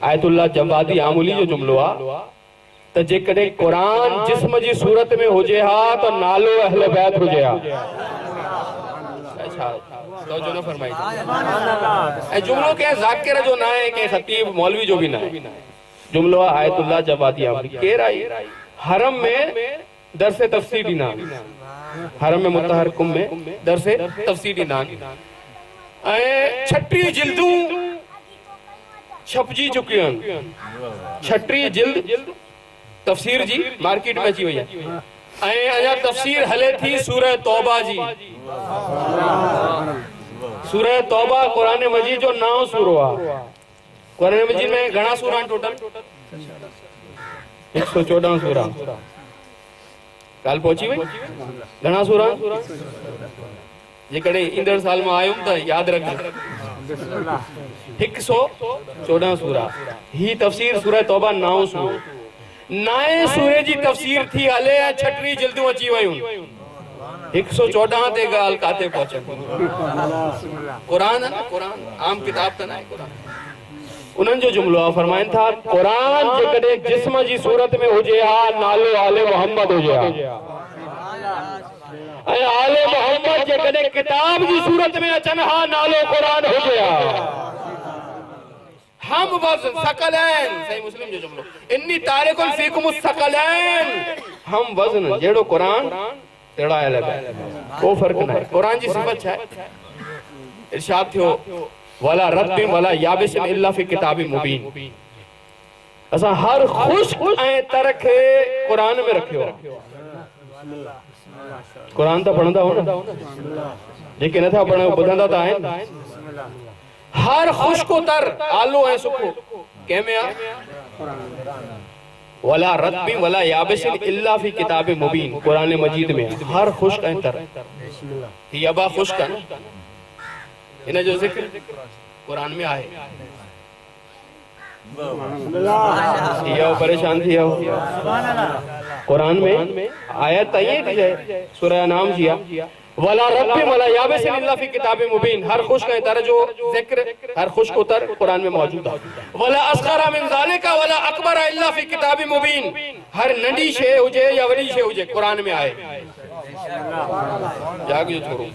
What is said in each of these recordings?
Ayatollah Javadi आमूली जो जुमलो आ त जेकॾहिं क़ुरान जिस्म जी सूरत में हुजे हा तो नालो अहले बैत हुजे हा। अच्छा तो जो न फरमाई ऐं जुमलो के ज़ाकिर जो ना है के खतीब मौलवी जो भी ना है। जुमलो आयतुल्लाह जवादी आमूली केर आई हरम में दरस तफसीर ॾींदा हरम में मुतहरकुम में दरस तफसीर ॾींदा ऐं 36 जिल्दूं छपजी चुकियूं आहिनि। 36 जिल्द तफसीर जी मार्केट में अची वई आहे ऐं अञा तफसीर हले थी सूरह तौबा जी। सूरह तौबा कुरान मजीद जो 9 सूरो आहे। कुरान मजीद में घणा सूरा आहिनि टोटल 114 सूरा। काल पहुची वई घणा सूरा जेकॾहिं ईंदड़ साल में आयुमि त यादि रख 114 सूरा। ही तफसीर सूरह तौबा 9 सूरो। 9 सूरे जी तफसीर थी हले ऐं 36 जिल्दूं अची वयूं 114 ते ॻाल्हि काथे पहुचे। क़ुरान है ना क़ुरान आम किताब त नाहे क़ुरान। उन्हनि जो जुमलो आहे फरमाइनि था क़ुरान जेकॾहिं जिस्म जी सूरत में हुजे हा नालो आले मोहम्मद हुजे हा ऐं आले मोहम्मद जेकॾहिं किताब जी सूरत में अचनि हा नालो क़ुरान हुजे हा। हम वज़न सकलैन सही मुस्लिम जो जुमलो इन्नी तारिकुन फीकुम सकलैन हम वज़न जेड़ो कुरान तेड़ा अहले बैत को फर्क ना है। कुरान जी सिफत छा है इरशाद थियो वला रद्दिन वला याबिसिन इल्ला फी किताबिन मुबीन। असा हर खुश्क ऐं तर खे कुरान में रखियो। कुरान तो पढ़ंदा हो ना जेके नथा पढ़ो ॿुधंदा त आहिनि। हर खुश्को तर आलो ऐं सुखो कंहिंमें आहे वला रत्बी वला याबिसिन इल्ला फी किताब मुबीन कुरान मजीद में हर खुश्क ऐं तर। ही अबा खुश्क है इन जो जिक्र कुरान में आहे। ये परेशान थी कुरान में आयत ये सूरह नाम जिया वला रब्बी वला याबिसिन इल्ला फी किताबिन मुबीन। हर खुश्क है तर जो जिक्र हर खुश्क उतर कुरान में मौजूद है। वला असगरा मिन ज़ालिका वला अकबर इल्ला फी किताबिन मुबीन। हर नंढी शे हुजे या वडी शे हुजे कुरान में आए। जाग जो छोरो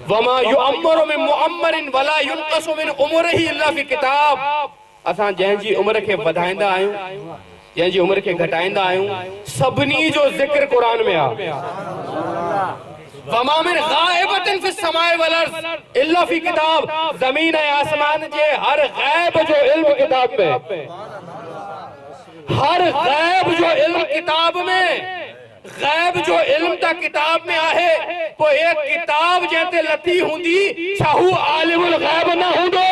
वमा युअम्मरु मिन मुअम्मरिन वला युनक़सु मिन उमरिही इल्ला फी किताब। असां जंहिंजी उम्र खे वधाईंदा आहियूं जंहिंजी उम्र खे घटाईंदा आहियूं सभिनी जो जिक्र कुरान में आहे। वमा मिन गाइबतिन फिस समाए वल अर्ज़ इल्ला फी किताब। ज़मीन ऐं आसमान जे हर गैब जो इल्म किताब में। हर गैब जो इल्म किताब में। गैब जो इल्म ता किताब में आहे पोइ एक किताब जंहिंते लथी हूंदी छा हू आलिमुल गैब न हूंदो।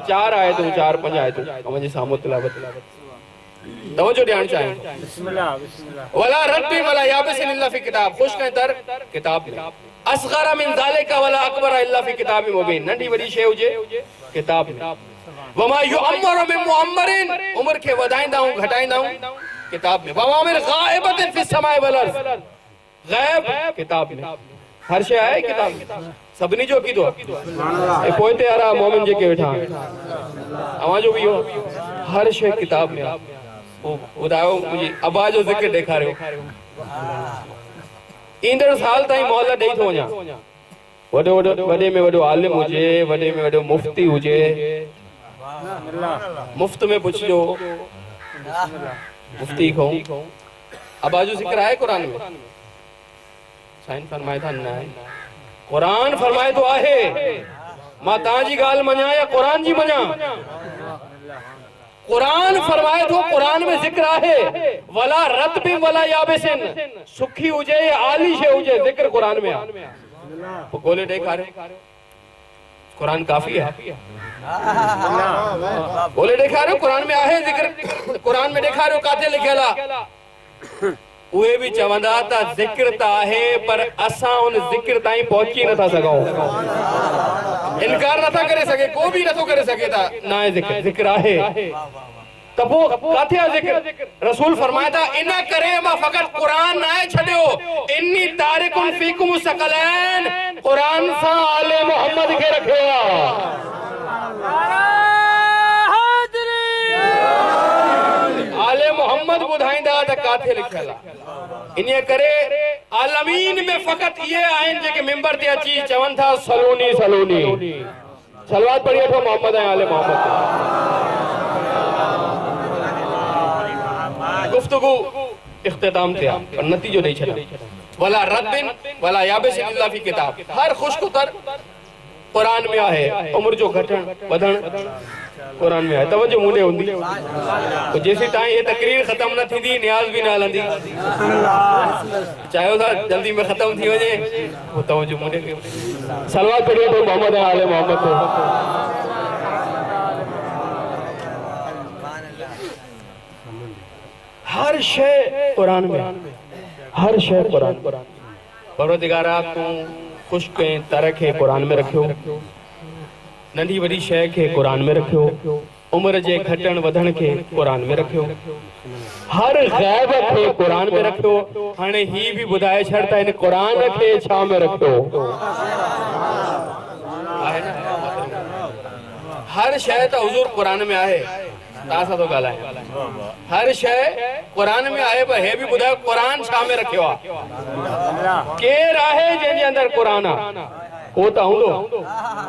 चार आयतूं 4-5 आयतूं मुंहिंजे साम्हूं तिलावत तवज्जो ॾियणु चाहियां। बिस्मिल्लाह बिस्मिल्लाह वला रब्बी वला याबिसिन इल्ला फी किताब खुश्क ऐं तर किताब में। असगरा मिन ज़ालिका वला अकबर इल्ला फी किताब मुबीन। नंढी वॾी शइ हुजे किताब में। वमा युअम्मरु मिन मुअम्मरिन उम्र खे वधाईंदा हूं घटाईंदा हूं किताब में। वमा मिन गाइबतिन फिस समाए वल अर्ज़ गैब किताब में। हर शइ आहे किताब में सभिनी जो कीदो ए पोइते वारा मोमिन जेके वेठा अवां जो भी हो हर शइ किताब में ॿुधायो मुंहिंजी अबा जो जिक्र ॾेखारियो। ईंदड़ साल ताईं मोहलत ॾेई थो वञा। वॾे में वॾो आलिम हुजे वॾे में वॾो मुफ्ती हुजे मुफ्त में पुछिजो मुफ्ती खां अबा जो जिक्र आहे कुरान में। साईं फरमाए था न कुरान फरमाए तो आहे मां तव्हांजी ॻाल्हि मञा या कुरान जी मञा। कुरान फरमाए तो कुरान में जिक्र आहे वला रत्बी वला याबिसिन सुखी हुजे या आली शे हुजे जिक्र कुरान में आहे। पोइ ॻोल्हे ॾेखारे कुरान काफ़ी है। ॻोल्हे ॾेखारियो कुरान में आहे जिक्र। कुरान में ॾेखारियो काथे लिखियल आहे। उहे भी चवंदा त जिक्र त आहे पर असां उन जिक्र ताईं पहुची नथा सघूं। इनकार नथा करे सघे को भी नथो करे सघे था न आहे जिक्र। जिक्र आहे तबो काथे आ जिक्र रसूल फरमाया था इन करे मां फकत कुरान ना छड्यो इन्नी तारिकुन फीकुम सकलैन कुरान सा आले मोहम्मद के रखियो आले मोहम्मद बुधाइंदा त काथे लिखला इन्हीअ करे आलमीन में फकत ये आइन जेके मिंबर ते अची चवन था सलोनी सलोनी सलवात पढ़िए तो मोहम्मद है आले मोहम्मद गुफ्तगू इख्तिताम थे और नतीजो नहीं छड़ा वला रद्दिन वला याबिस इल्ला फी किताब हर खुशकुतर कुरान में आहे उम्र जो घटण वधण कुरान में आहे तवज्जो मुंडे हुंदी तो जैसे ताई ये तकरीर खत्म न थींदी न्याज भी न हलंदी चाहे था जल्दी में खत्म थी वजे वो तवज्जो मुंडे सलवात पढ़िए तो मोहम्मद है आले मोहम्मद तो हर शय कुरान में हर शय कुरान परवरदिगारा तू खुश के तरह के कुरान में रखियो नंढी वडी शय के कुरान में रखियो उम्र जे घटण वधण के कुरान में रखियो हर गैब के कुरान में रखियो हाने ही भी बुधाए छड़ता इन कुरान के छा में रखियो हर शय तो हुजूर कुरान में आहे तासा तो गालाए हर शय कुरान में आहे पर हे भी बुधायो कुरान छा में रखियो केर आहे जे अंदर कुरान को ता हुंदो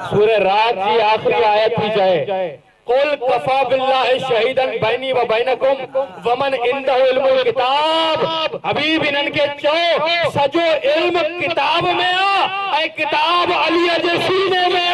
सूरह रात की आखिरी आयत थी जाए कुल कफा बिल्लाहि शहीदन बैनी व बैनकुम वमन इंदहु इल्मुल किताब हबीब इनन के चो सजो इल्म किताब में आ ए किताब अली जे सीने में